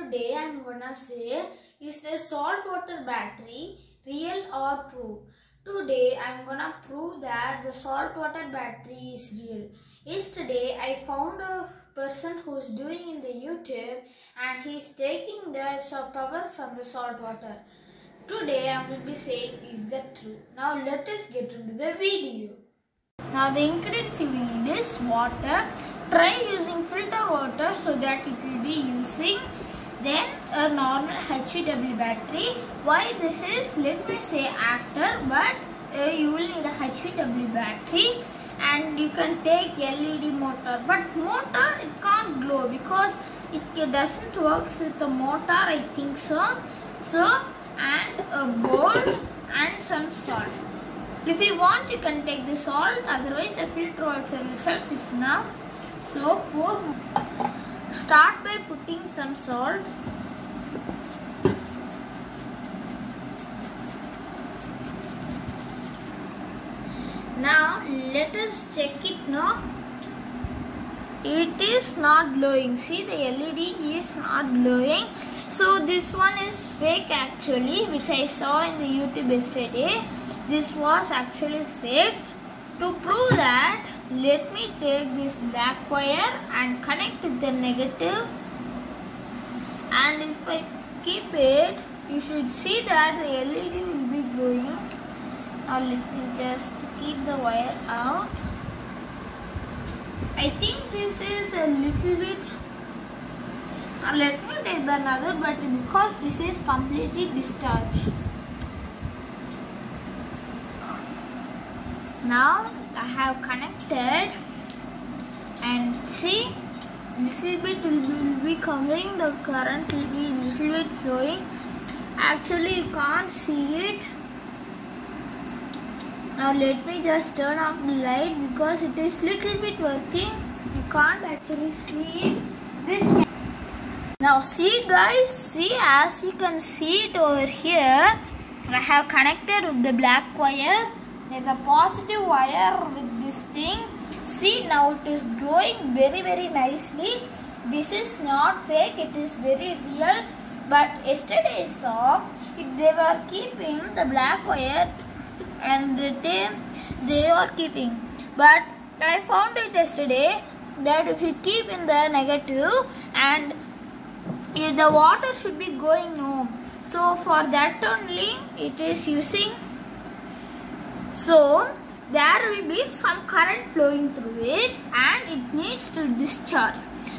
Today I am gonna say, is the salt water battery real or true? Today I am gonna prove that the salt water battery is real. Yesterday I found a person who is doing in the YouTube and he is taking the power from the salt water. Today I will be saying, is that true? Now let us get into the video. Now the ingredients you need is water. Try using filter water so that it will be using. Then a normal HEW battery. Why this is, let me say after, but you will need a HEW battery and you can take LED motor. But motor it can't glow because it doesn't work with the motor, I think so. And a bowl and some salt. If you want you can take the salt, otherwise the filter water itself is enough. So start by putting some salt. Now let us check it now. It is not glowing. See, the LED is not glowing. So this one is fake actually, which I saw in the YouTube yesterday. This was actually fake. To prove that, let me take this black wire and connect with the negative. And if I keep it, you should see that the LED will be glowing. Now let me just keep the wire out. I think this is a little bit. Let me take another battery because this is completely discharged. Now I have connected and see, little bit will be coming, the current will be little bit flowing. Actually you can't see it. Now let me just turn off the light because it is little bit working. You can't actually see it. Now see guys, see, as you can see it over here, I have connected with the black wire. There is a positive wire with this thing. See, now it is glowing very nicely. This is not fake, it is very real. But yesterday I saw they were keeping the black wire and they are keeping. But I found it yesterday that if you keep in the negative and the water should be going home. So for that only it is using. So there will be some current flowing through it and it needs to discharge.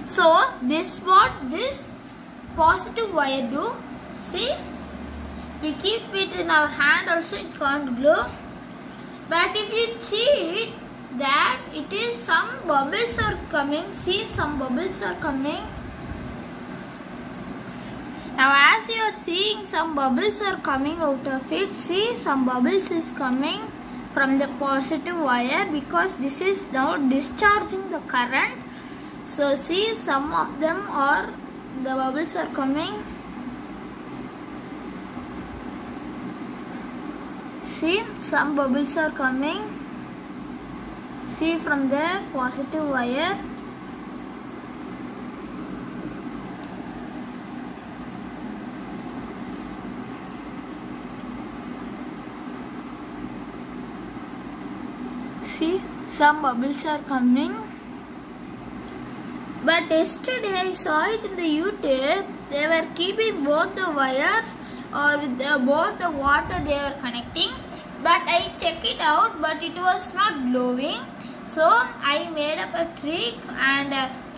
So this what this positive wire do. See, we keep it in our hand also it can't glow. But if you see it, that it is some bubbles are coming. See, some bubbles are coming. Now as you are seeing, some bubbles are coming out of it. See, some bubbles is coming from the positive wire because this is now discharging the current. So see, some of them are, the bubbles are coming. See, some bubbles are coming. See, from the positive wire. See, some bubbles are coming. But yesterday I saw it in the YouTube. They were keeping both the wires or with both the water they were connecting. But I checked it out, but it was not glowing. So I made up a trick and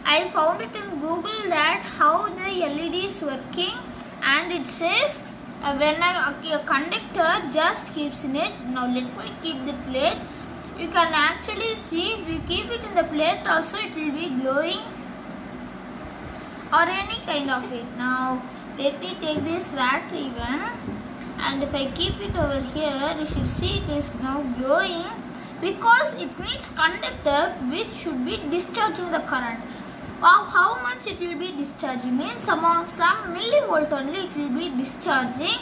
I found it in Google that how the LED is working, and it says when a conductor just keeps in it. Now let me keep the plate. You can actually see, if you keep it in the plate also it will be glowing or any kind of it. Now let me take this battery one and if I keep it over here, you should see it is now glowing because it needs conductor which should be discharging the current. How much it will be discharging means among some millivolt only it will be discharging.